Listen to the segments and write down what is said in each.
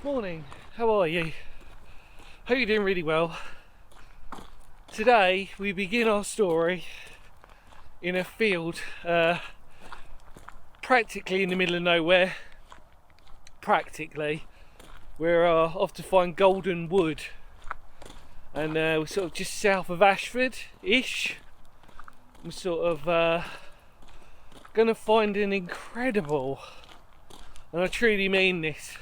Morning, how are you? Hope you're doing really well. Today we begin our story in a field practically in the middle of nowhere. We're off to find golden wood, and we're sort of just south of Ashford-ish. We're sort of gonna find an incredible, and I truly mean this,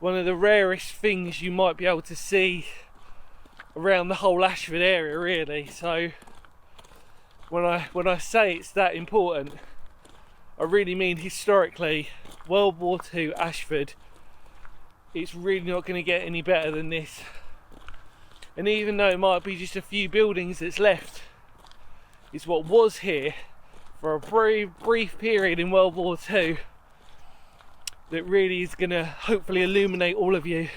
one of the rarest things you might be able to see around the whole Ashford area, really. So when I say it's that important, I really mean historically, World War II Ashford, it's really not going to get any better than this. And even though it might be just a few buildings that's left, it's what was here for a very brief period in World War II that really is going to hopefully illuminate all of you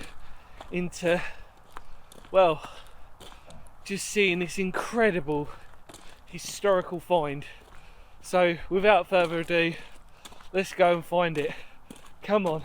into, well, just seeing this incredible historical find. So without further ado, let's go and find it. Come on.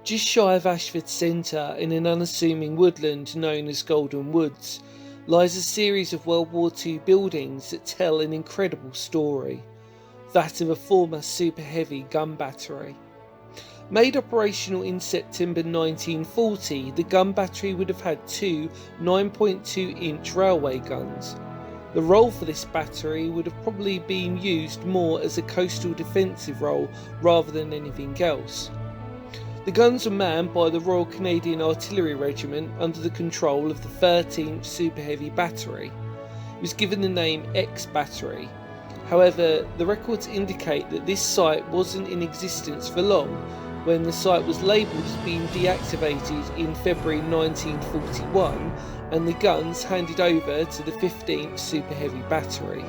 Just shy of Ashford Centre, in an unassuming woodland known as Golden Woods, lies a series of World War II buildings that tell an incredible story, that of a former super heavy gun battery. Made operational in September 1940, the gun battery would have had two 9.2-inch railway guns. The role for this battery would have probably been used more as a coastal defensive role rather than anything else. The guns were manned by the Royal Canadian Artillery Regiment under the control of the 13th Super Heavy Battery. It was given the name X Battery. However, the records indicate that this site wasn't in existence for long, when the site was labelled as being deactivated in February 1941 and the guns handed over to the 15th Super Heavy Battery.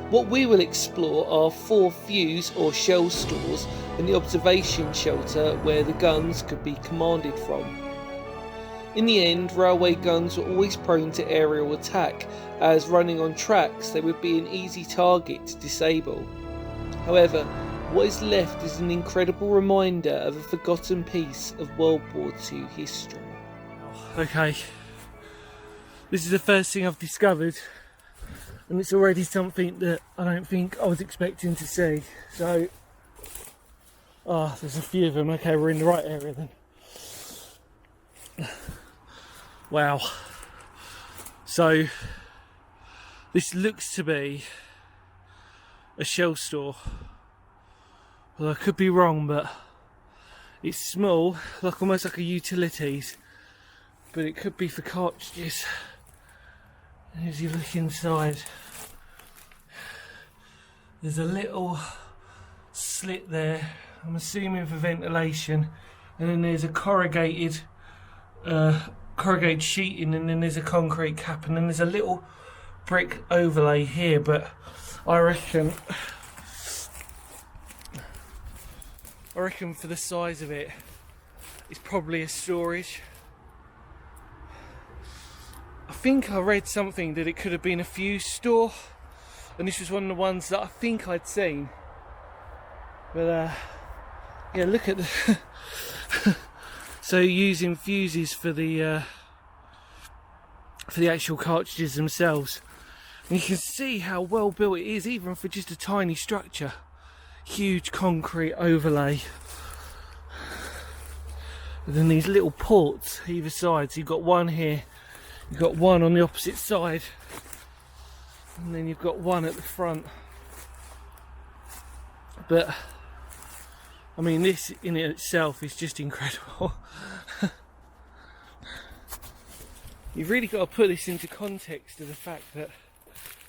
What we will explore are 4 fuse or shell stores and the observation shelter where the guns could be commanded from. In the end, railway guns were always prone to aerial attack, as running on tracks they would be an easy target to disable. However, what is left is an incredible reminder of a forgotten piece of World War II history. Okay, this is the first thing I've discovered, and it's already something that I don't think I was expecting to see. So, there's a few of them. Okay, we're in the right area then. Wow. So, this looks to be a shell store. Well, I could be wrong, but it's small, like almost like a utilities, but it could be for cartridges. As you look inside, there's a little slit there, I'm assuming for ventilation, and then there's a corrugated sheeting, and then there's a concrete cap, and then there's a little brick overlay here. But I reckon for the size of it, it's probably a storage. I think I read something that it could have been a fuse store, and this was one of the ones that I think I'd seen. But yeah, look at the so using fuses for the actual cartridges themselves, and you can see how well built it is, even for just a tiny structure. Huge concrete overlay, and then these little ports either side. So you've got one here, you've got one on the opposite side, and then you've got one at the front. But I mean, this in itself is just incredible. You've really got to put this into context of the fact that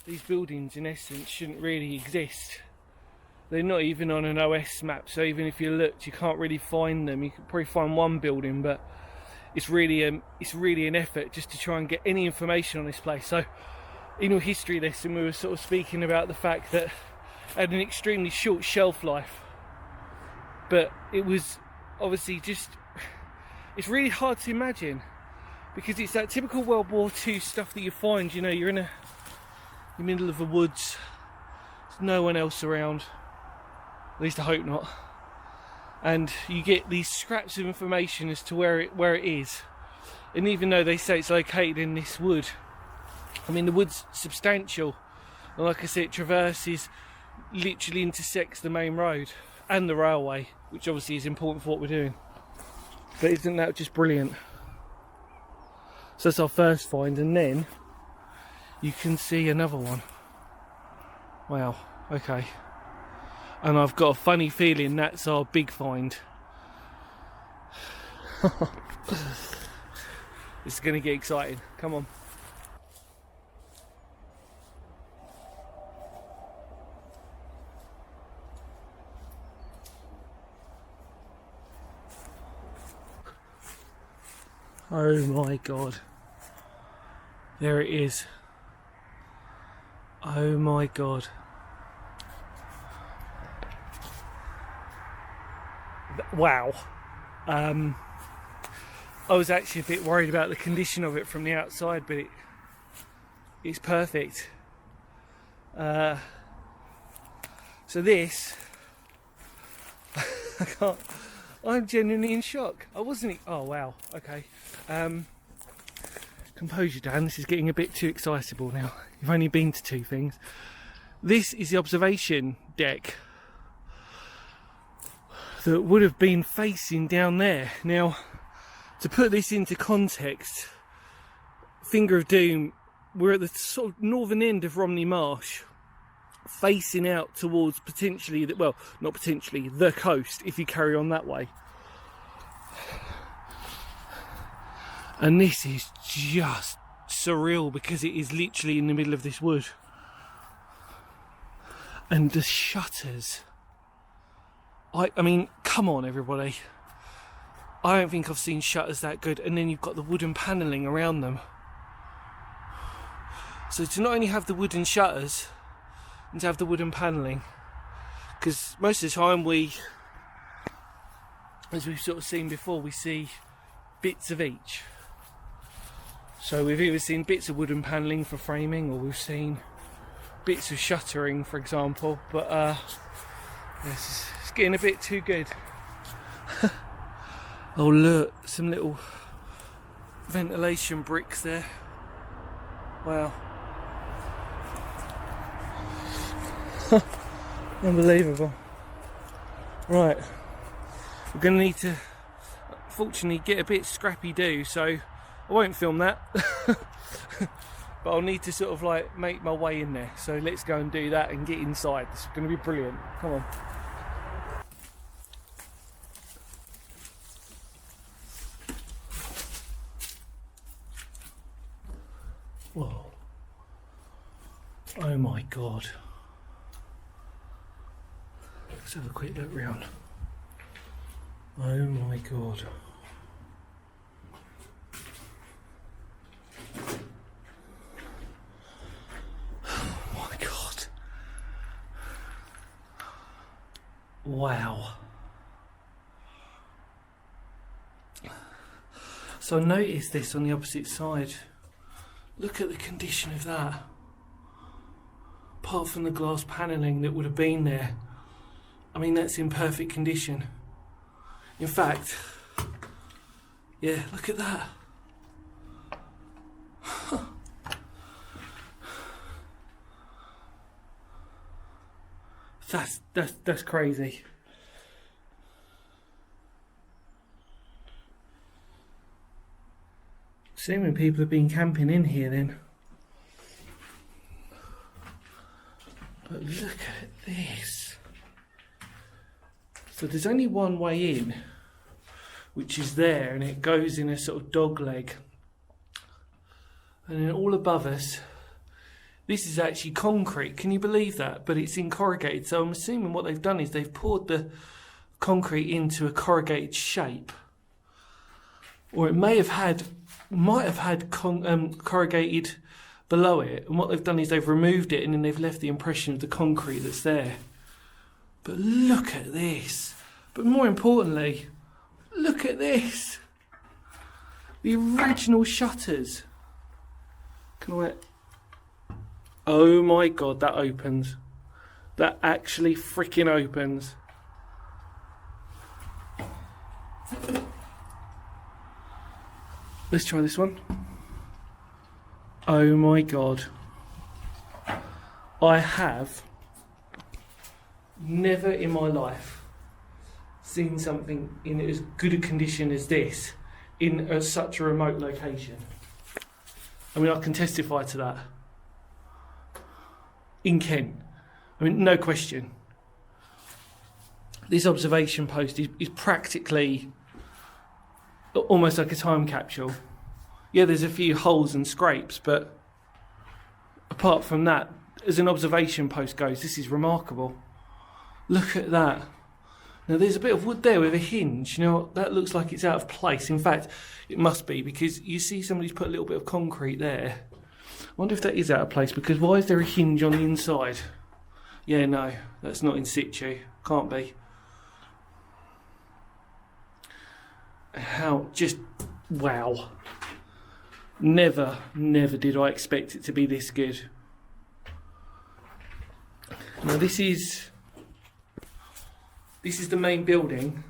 these buildings in essence shouldn't really exist. They're not even on an OS map, so even if you looked, you can't really find them. You could probably find one building, but it's really an effort just to try and get any information on this place. So in your history lesson, we were sort of speaking about the fact that it had an extremely short shelf life, but it was obviously just, it's really hard to imagine because it's that typical World War II stuff that you find, you know, you're in the middle of the woods, there's no one else around, at least I hope not, and you get these scraps of information as to where it is. And even though they say it's located in this wood, I mean, the wood's substantial, and like I said, it traverses, literally intersects the main road and the railway, which obviously is important for what we're doing. But isn't that just brilliant? So that's our first find, and then you can see another one. Wow, okay. And I've got a funny feeling that's our big find. This is going to get exciting. Come on. Oh my god. There it is. Oh my god. Wow. I was actually a bit worried about the condition of it from the outside, but it's perfect. So this, I'm genuinely in shock. I wasn't. Oh wow. Okay. Compose you, Dan. This is getting a bit too excitable now. You've only been to 2 things. This is the observation deck that would have been facing down there. Now, to put this into context, Finger of Doom, we're at the sort of northern end of Romney Marsh, facing out towards potentially, well, not potentially, the coast, if you carry on that way. And this is just surreal because it is literally in the middle of this wood. And the shutters, I mean, come on everybody. I don't think I've seen shutters that good. And then you've got the wooden panelling around them. So to not only have the wooden shutters, and to have the wooden panelling, because most of the time we, as we've sort of seen before, we see bits of each. So we've either seen bits of wooden panelling for framing, or we've seen bits of shuttering, for example. But it's getting a bit too good. Oh look, some little ventilation bricks there. Wow. Unbelievable. Right, we're going to need to, fortunately, get a bit scrappy do, so I won't film that. But I'll need to sort of like make my way in there. So let's go and do that and get inside. This is going to be brilliant. Come on. Whoa. Oh my god. Let's have a quick look round. Oh my god. Oh my god. Wow. So I noticed this on the opposite side. Look at the condition of that. Apart from the glass panelling that would have been there, I mean, that's in perfect condition. In fact, yeah, look at that. That's crazy. Assuming people have been camping in here then. But look at this. So there's only one way in, which is there, and it goes in a sort of dog leg. And then all above us, this is actually concrete. Can you believe that? But it's in corrugated. So I'm assuming what they've done is they've poured the concrete into a corrugated shape. Or it might have had corrugated below it. And what they've done is they've removed it and then they've left the impression of the concrete that's there. But look at this. But more importantly, look at this. The original shutters. Can I... Oh my god, that opens. That actually freaking opens. Let's try this one. Oh my god. I have never in my life seen something in as good a condition as this in such a remote location. I mean, I can testify to that. In Kent. I mean, no question. This observation post is practically almost like a time capsule. Yeah, there's a few holes and scrapes, but apart from that, as an observation post goes, this is remarkable. Look at that. Now there's a bit of wood there with a hinge. You know, that looks like it's out of place. In fact, it must be, because you see somebody's put a little bit of concrete there. I wonder if that is out of place, because why is there a hinge on the inside? Yeah, no, that's not in situ. Can't be. How, just, wow. Never did I expect it to be this good. Now this is the main building,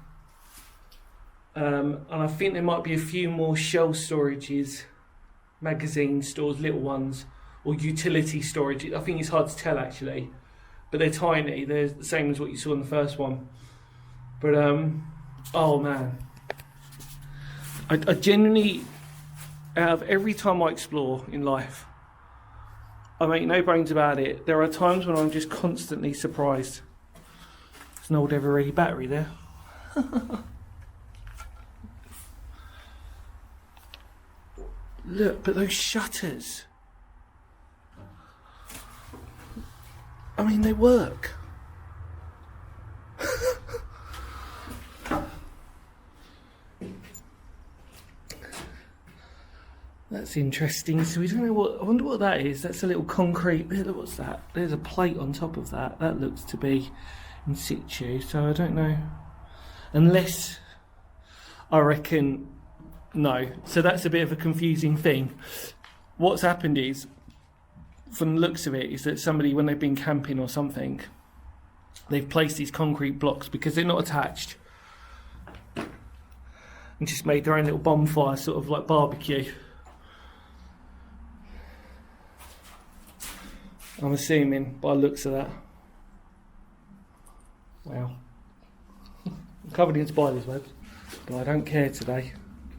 and I think there might be a few more shelf storages, magazine stores, little ones, or utility storage. I think it's hard to tell actually, but they're tiny. They're the same as what you saw in the first one. But oh man, I genuinely, out of every time I explore in life, I make no bones about it, there are times when I'm just constantly surprised. There's an old ever-ready battery there. Look, but those shutters. I mean, they work. That's interesting. So we don't know what. I wonder what that is. That's a little concrete. Look, what's that? There's a plate on top of that. That looks to be in situ. So I don't know. Unless, I reckon, no. So that's a bit of a confusing thing. What's happened is, from the looks of it, is that somebody, when they've been camping or something, they've placed these concrete blocks because they're not attached, and just made their own little bonfire, sort of like barbecue. I'm assuming by the looks of that. Wow. I'm covered in spiders' webs, but I don't care today.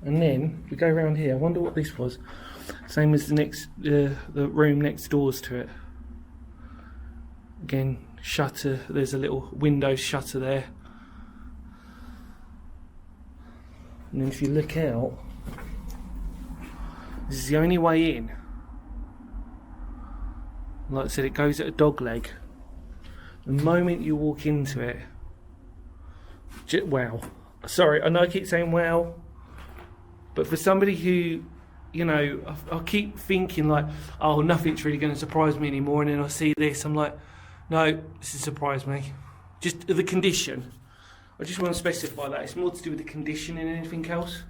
And then we go around here. I wonder what this was. Same as the room next doors to it. Again, shutter. There's a little window shutter there. And then if you look out, this is the only way in. Like I said, it goes at a dog leg. The moment you walk into it, wow. Sorry, I know I keep saying wow, but for somebody who, you know, I keep thinking like, oh, nothing's really going to surprise me anymore, and then I see this, I'm like, no, this has surprised me. Just the condition. I just want to specify that. It's more to do with the condition than anything else.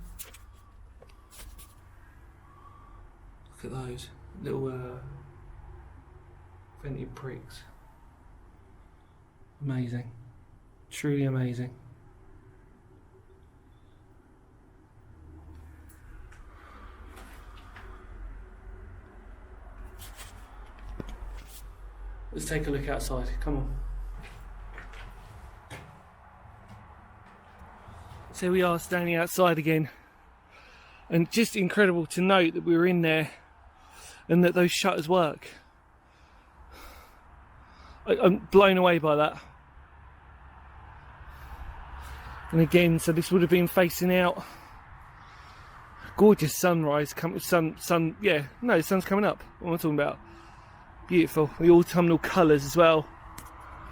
Look at those little vented pricks. Amazing. Truly amazing. Let's take a look outside. Come on. So we are standing outside again, and just incredible to note that we were in there and that those shutters work. I'm blown away by that. And again, so this would have been facing out. Gorgeous sunrise. Yeah, no, the sun's coming up. What am I talking about? Beautiful. The autumnal colours as well.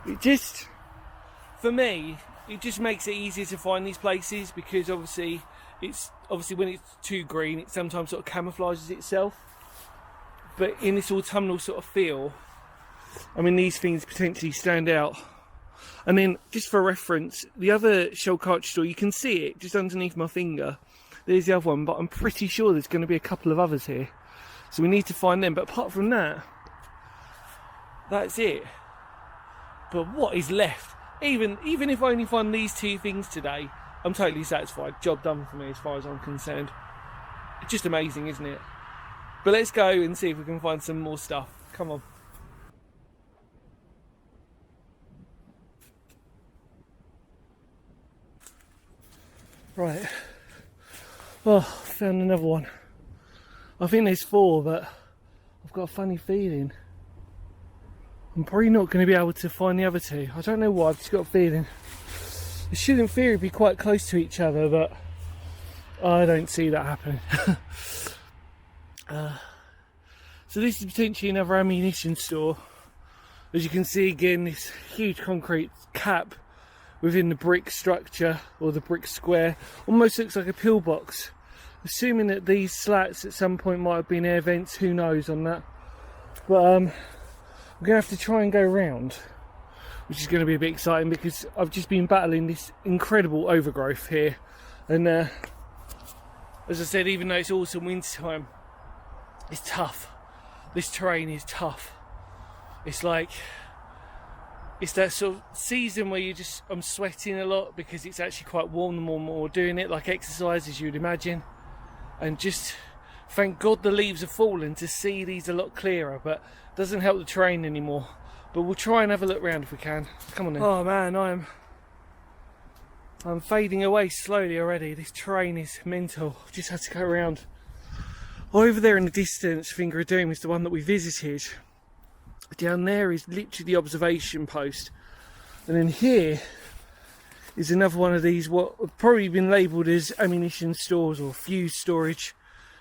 It just, for me, it just makes it easier to find these places, because obviously when it's too green, it sometimes sort of camouflages itself. But in this autumnal sort of feel, I mean, these things potentially stand out. And then, just for reference, the other shell cartridge store, you can see it just underneath my finger. There's the other one, but I'm pretty sure there's going to be a couple of others here. So we need to find them. But apart from that, that's it. But what is left? Even if I only find these 2 things today, I'm totally satisfied. Job done for me as far as I'm concerned. It's just amazing, isn't it? But let's go and see if we can find some more stuff. Come on. Right. Oh, found another one. I think there's 4, but I've got a funny feeling I'm probably not going to be able to find the other 2. I don't know why, I've just got a feeling. They should in theory be quite close to each other, but I don't see that happening. So this is potentially another ammunition store. As you can see again, this huge concrete cap within the brick structure, or the brick square, almost looks like a pillbox. Assuming that these slats at some point might have been air vents, who knows on that. But I'm going to have to try and go round, which is going to be a bit exciting because I've just been battling this incredible overgrowth here. And as I said, even though it's autumn, winter time, it's tough. This terrain is tough. It's like, it's that sort of season where I'm sweating a lot because it's actually quite warm the more we're doing it, like exercise as you'd imagine. And just, thank God the leaves are falling to see these a lot clearer, but it doesn't help the terrain anymore. But we'll try and have a look round if we can. Come on then. Oh man, I'm fading away slowly already. This terrain is mental. I've just had to go around. Over there in the distance, Finger of Doom is the one that we visited. Down there is literally the observation post. And then here is another one of these, what have probably been labelled as ammunition stores or fuse storage.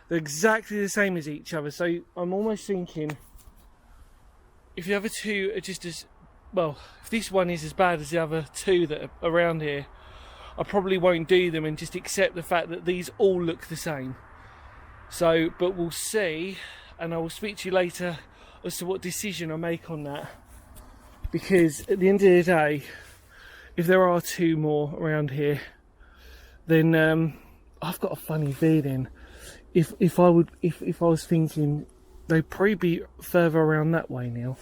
They're exactly the same as each other. So I'm almost thinking, if the other 2 are just as, well, if this one is as bad as the other 2 that are around here, I probably won't do them and just accept the fact that these all look the same. So, but we'll see, and I will speak to you later as to what decision I make on that. Because at the end of the day, if there are 2 more around here, then I've got a funny feeling. If I was thinking, they'd probably be further around that way now,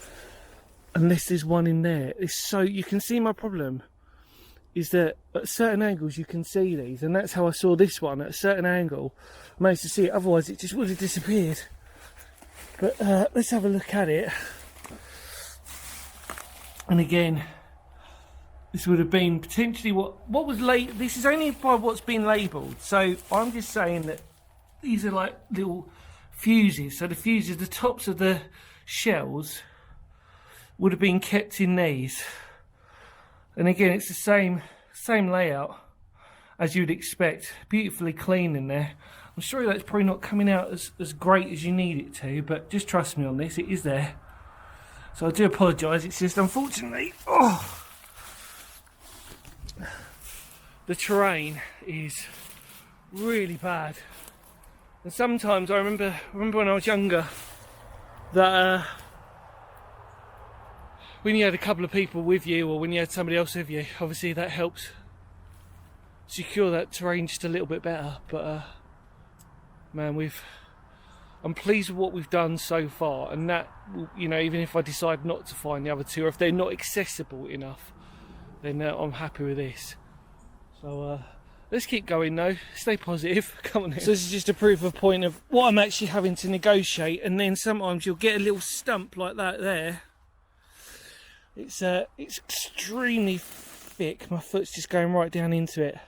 unless there's one in there. It's so, you can see my problem is that at certain angles you can see these, and that's how I saw this one. At a certain angle I managed to see it, otherwise it just would have disappeared. But let's have a look at it. And again, this would have been potentially what was late. This is only by what's been labelled, so I'm just saying that these are like little fuses. So the fuses, the tops of the shells would have been kept in these. And again, it's the same layout as you'd expect. Beautifully clean in there. I'm sure that's probably not coming out as great as you need it to, but just trust me on this, it is there. So I do apologise, it's just unfortunately, the terrain is really bad. And sometimes I remember when I was younger that when you had a couple of people with you, or when you had somebody else with you, obviously that helps secure that terrain just a little bit better. But man, I'm pleased with what we've done so far, and that, you know, even if I decide not to find the other 2, or if they're not accessible enough, then I'm happy with this. So let's keep going though, stay positive. Come on then. So this is just a proof of point of what I'm actually having to negotiate, and then sometimes you'll get a little stump like that there. It's extremely thick. My foot's just going right down into it.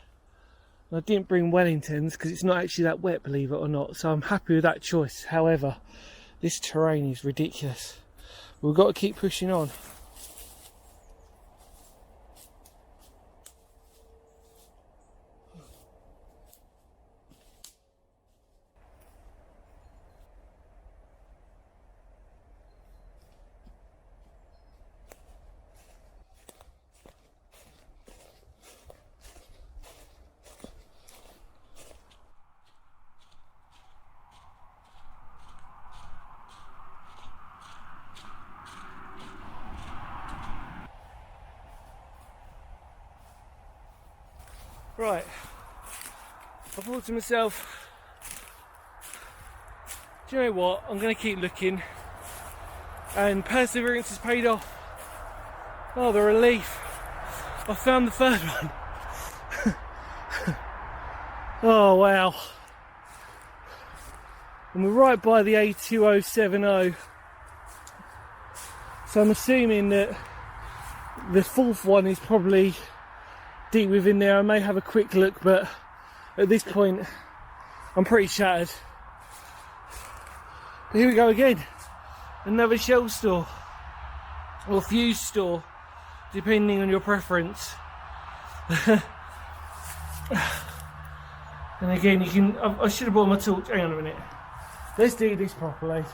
And I didn't bring Wellingtons because it's not actually that wet, believe it or not. So I'm happy with that choice. However, this terrain is ridiculous. We've got to keep pushing on. Right, I thought to myself, do you know what, I'm going to keep looking, and perseverance has paid off. Oh, the relief. I found the third one. Oh wow. And we're right by the A2070. So I'm assuming that the fourth one is probably deep within there. I may have a quick look, but at this point I'm pretty shattered. But here we go again. Another shell store. Or fuse store, depending on your preference. And again, you can. I should have brought my torch. Hang on a minute. Let's do this properly.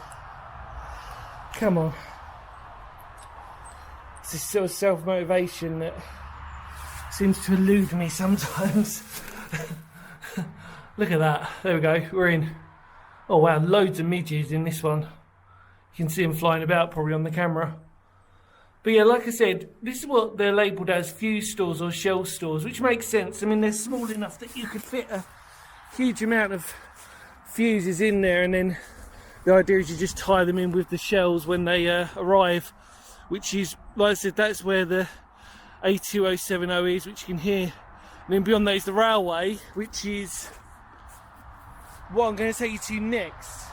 Come on. It's this sort of self-motivation that seems to elude me sometimes. Look at that. There we go. We're in. Oh wow, loads of midges in this one. You can see them flying about probably on the camera. But yeah, like I said, this is what they're labelled as fuse stores or shell stores, which makes sense. I mean, they're small enough that you could fit a huge amount of fuses in there, and then the idea is you just tie them in with the shells when they arrive, which is, like I said, that's where the A2070 is, which you can hear. And then beyond that is the railway, which is what I'm going to take you to next,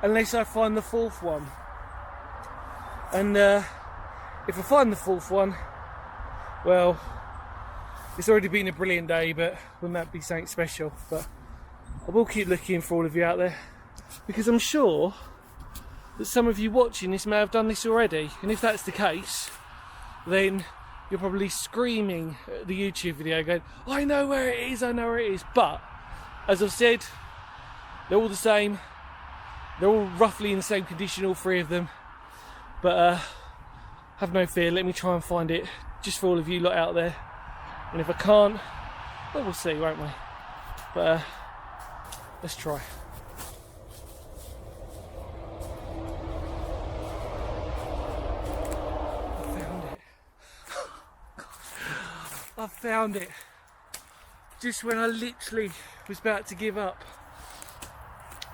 unless I find the fourth one. And if I find the fourth one, well, it's already been a brilliant day, but wouldn't that be something special? But I will keep looking for all of you out there, because I'm sure that some of you watching this may have done this already, and if that's the case, then you're probably screaming at the YouTube video going, I know where it is, I know where it is. But as I've said, they're all the same. They're all roughly in the same condition, all three of them. But have no fear, let me try and find it just for all of you lot out there. And if I can't, well, we'll see, won't we? But let's try. I found it. I found it. Just when I literally was about to give up.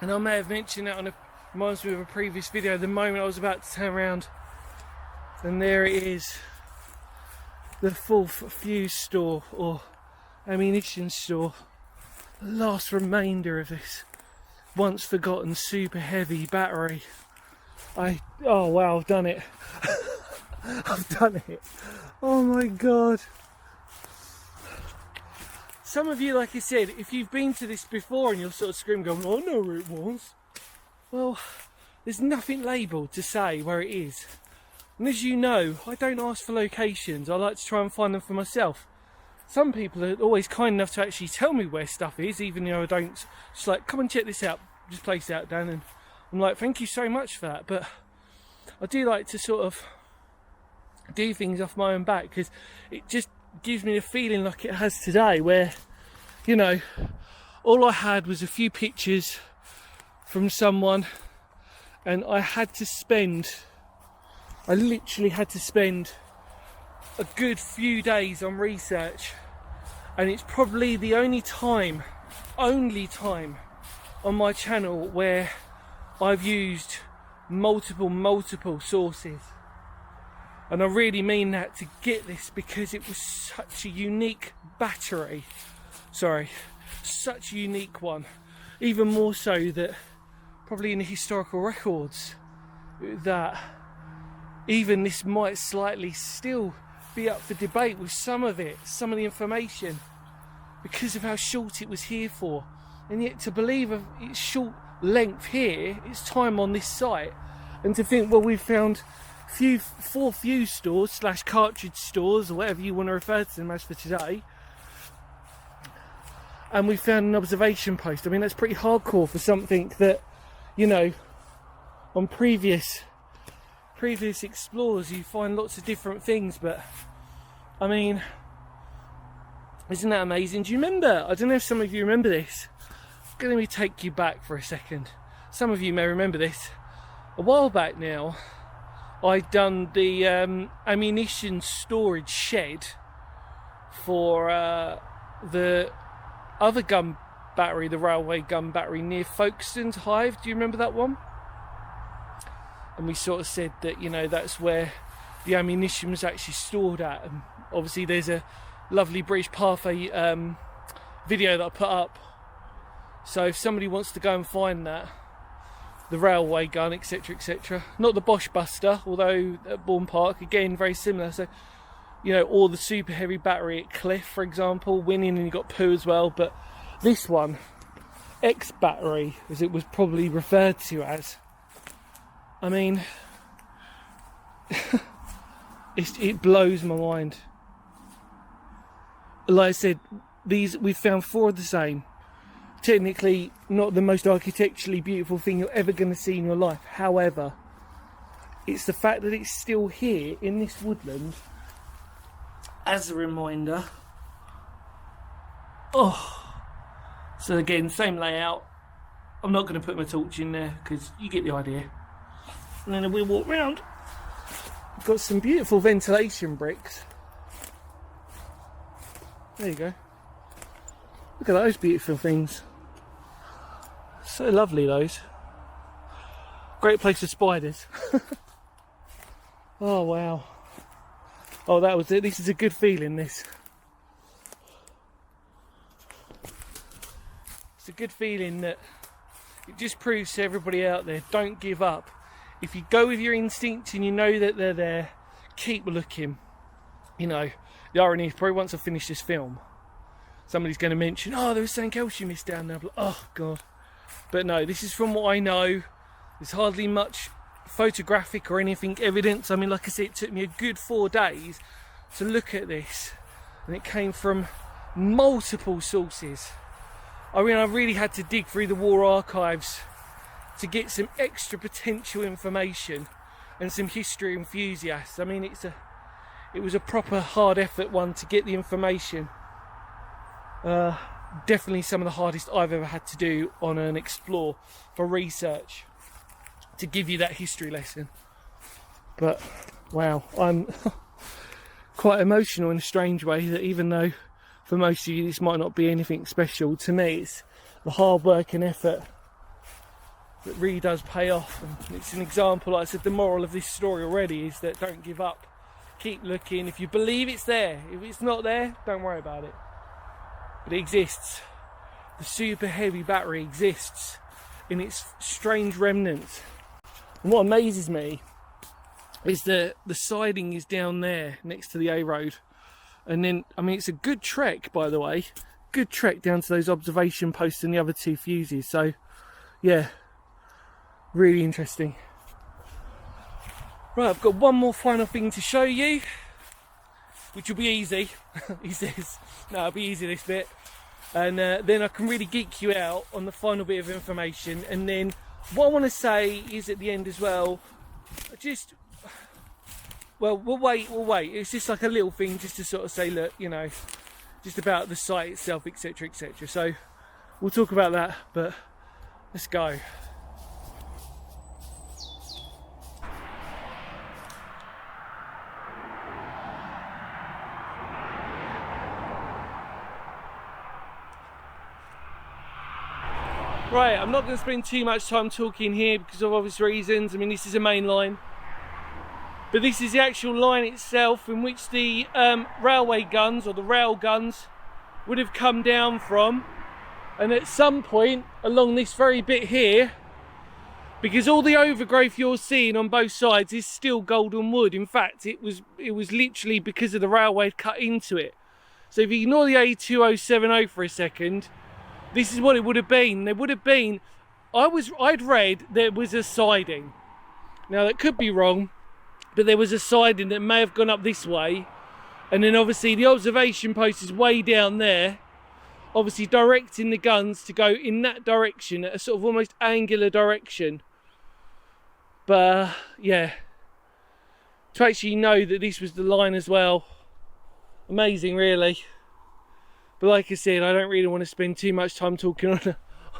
And I may have mentioned that on a, reminds me of a previous video, the moment I was about to turn around. And there it is. The fourth fuse store or ammunition store. The last remainder of this once forgotten super heavy battery. Oh wow, I've done it. I've done it. Oh my god. Some of you, like I said, if you've been to this before and you'll sort of scream going, I know where it was. Well, there's nothing labelled to say where it is. And as you know, I don't ask for locations. I like to try and find them for myself. Some people are always kind enough to actually tell me where stuff is, even though I don't. Just like, come and check this out, just place it out, Dan. And I'm like, thank you so much for that. But I do like to sort of do things off my own back, because it just gives me a feeling like it has today, where, you know, all I had was a few pictures from someone, and I literally had to spend a good few days on research, and it's probably the only time on my channel where I've used multiple sources. And I really mean that, to get this, because it was such a unique battery. Such a unique one. Even more so that probably in the historical records, that even this might slightly still be up for debate with some of the information, because of how short it was here for. And yet to believe of its short length here, its time on this site, and to think, well, we've found four fuse stores / cartridge stores, or whatever you want to refer to them as for today, and we found an observation post. I mean, that's pretty hardcore for something that, you know, on previous explorers you find lots of different things. But I mean, isn't that amazing? Do you remember, I don't know if some of you remember this, let me take you back for a second. Some of you may remember this. A while back now, I'd done the ammunition storage shed for the other gun battery, the railway gun battery near Folkestone Hive. Do you remember that one? And we sort of said that, you know, that's where the ammunition was actually stored at. And obviously there's a lovely British Pathway video that I put up. So if somebody wants to go and find that, the railway gun, etc, etc. Not the Bosch Buster, although at Bourne Park, again, very similar. So, you know, or the super heavy battery at Cliff, for example, winning, and you got poo as well. But this one, X battery, as it was probably referred to as, I mean, it blows my mind. Like I said, we've found 4 of the same. Technically not the most architecturally beautiful thing you're ever going to see in your life. However, it's the fact that it's still here in this woodland as a reminder. Oh, so again, same layout. I'm not going to put my torch in there because you get the idea. And then we'll walk round. We've got some beautiful ventilation bricks. There you go. Look at those beautiful things. So lovely, those. Great place for spiders. Oh wow. Oh, that was it. This is a good feeling, this. It's a good feeling that it just proves to everybody out there, don't give up. If you go with your instinct and you know that they're there, keep looking. You know, the irony is probably once I finish this film, somebody's going to mention, oh, there was something else you missed down there. Like, oh God. But no, this is from what I know. There's hardly much photographic or anything evidence. I mean, like I said, it took me a good 4 days to look at this, and it came from multiple sources. I mean, I really had to dig through the war archives to get some extra potential information and some history enthusiasts. I mean, it was a proper hard effort one to get the information. Definitely some of the hardest I've ever had to do on an explore for research to give you that history lesson. But wow, I'm quite emotional in a strange way, that even though for most of you this might not be anything special, to me it's the hard work and effort that really does pay off. And it's an example, like I said, the moral of this story already is that don't give up, keep looking. If you believe it's there, if it's not there, don't worry about it. But it exists. The super heavy battery exists in its strange remnants. And what amazes me is that the siding is down there next to the A road. And then, I mean, it's a good trek, by the way. Good trek down to those observation posts and the other 2 fuses. So, yeah, really interesting. Right, I've got one more final thing to show you, which will be easy. He says, no, it'll be easy this bit. And then I can really geek you out on the final bit of information. And then what I want to say is at the end as well, we'll wait. It's just like a little thing just to sort of say, look, you know, just about the site itself, etc, etc. So we'll talk about that, but let's go. Right, I'm not going to spend too much time talking here because of obvious reasons. I mean, this is a main line. But this is the actual line itself in which the railway guns, or the rail guns, would have come down from. And at some point along this very bit here, because all the overgrowth you're seeing on both sides is still golden wood. In fact, it was literally because of the railway cut into it. So if you ignore the A2070 for a second, this is what it would have been. There would have been, I'd read there was a siding. Now that could be wrong, but there was a siding that may have gone up this way. And then obviously the observation post is way down there, obviously directing the guns to go in that direction, at a sort of almost angular direction. But yeah, to actually know that this was the line as well, amazing really. But like I said, I don't really want to spend too much time talking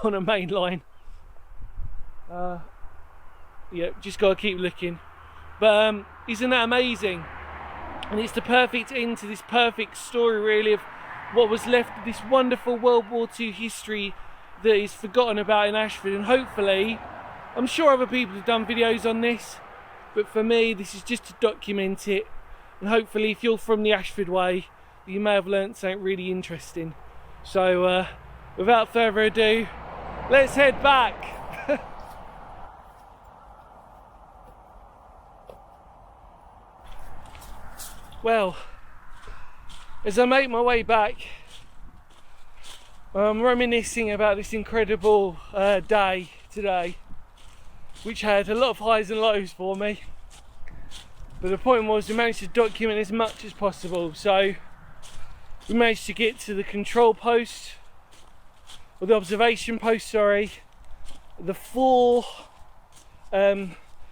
on a main line. Yeah, just got to keep looking. But isn't that amazing? And it's the perfect end to this perfect story really of what was left of this wonderful World War II history that is forgotten about in Ashford, and hopefully, I'm sure other people have done videos on this, but for me this is just to document it, and hopefully if you're from the Ashford way you may have learnt something really interesting. So without further ado, let's head back. Well, as I make my way back, I'm reminiscing about this incredible day today, which had a lot of highs and lows for me. But the point was we managed to document as much as possible. So we managed to get to the control post, or the observation post, sorry, the 4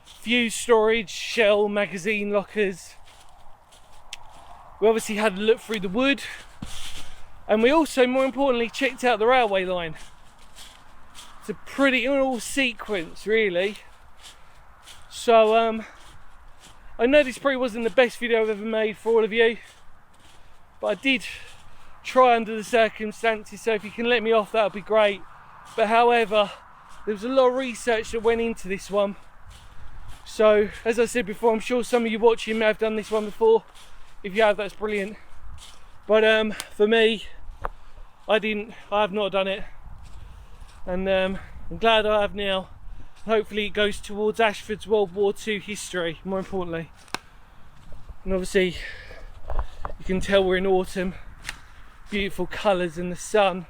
fuse storage shell magazine lockers. We obviously had a look through the wood, and we also, more importantly, checked out the railway line. It's a pretty in all sequence, really. So I know this probably wasn't the best video I've ever made for all of you, but I did try under the circumstances, so if you can let me off that would be great. But however, there was a lot of research that went into this one. So as I said before, I'm sure some of you watching may have done this one before. If you have, that's brilliant. But for me, I have not done it, and I'm glad I have now. Hopefully it goes towards Ashford's World War II history, more importantly. And obviously you can tell we're in autumn, beautiful colours and the sun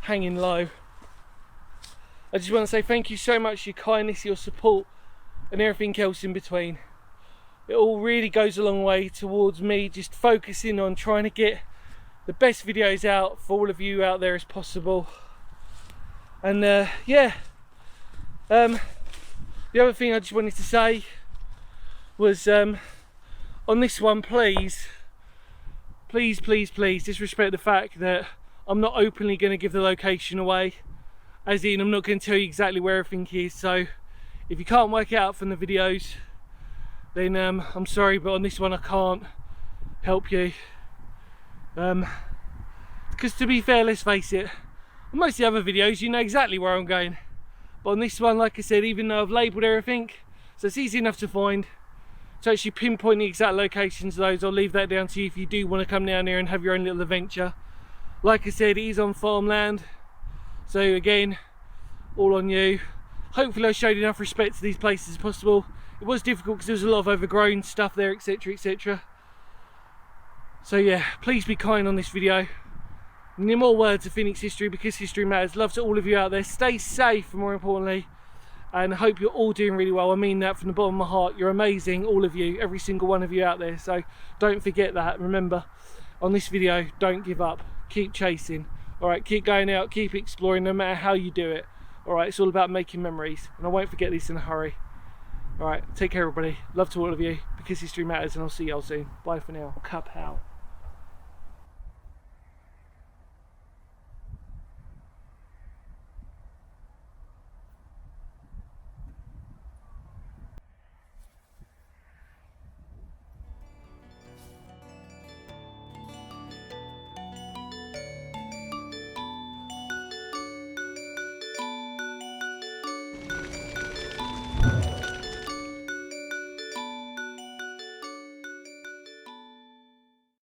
hanging low. I just want to say thank you so much for your kindness, your support and everything else in between. It all really goes a long way towards me just focusing on trying to get the best videos out for all of you out there as possible. And yeah, the other thing I just wanted to say was on this one, please disrespect the fact that I'm not openly going to give the location away, as in I'm not going to tell you exactly where everything is. So if you can't work it out from the videos, then I'm sorry, but on this one I can't help you. Because to be fair, let's face it, on most of the other videos you know exactly where I'm going, but on this one, like I said, even though I've labelled everything, so it's easy enough to find, to actually pinpoint the exact locations of those, I'll leave that down to you if you do want to come down here and have your own little adventure. Like I said, it is on farmland, so again, all on you. Hopefully I showed enough respect to these places as possible. It was difficult because there was a lot of overgrown stuff there, etc, etc. So yeah, please be kind on this video. No more words of Phoenix history, because history matters. Love to all of you out there. Stay safe, more importantly, and I hope you're all doing really well. I mean that from the bottom of my heart. You're amazing, all of you, every single one of you out there. So don't forget that. Remember, on this video, don't give up. Keep chasing. All right, keep going out, keep exploring, no matter how you do it. All right, it's all about making memories, and I won't forget this in a hurry. All right, take care, everybody. Love to all of you, because history matters, and I'll see you all soon. Bye for now. Kapow.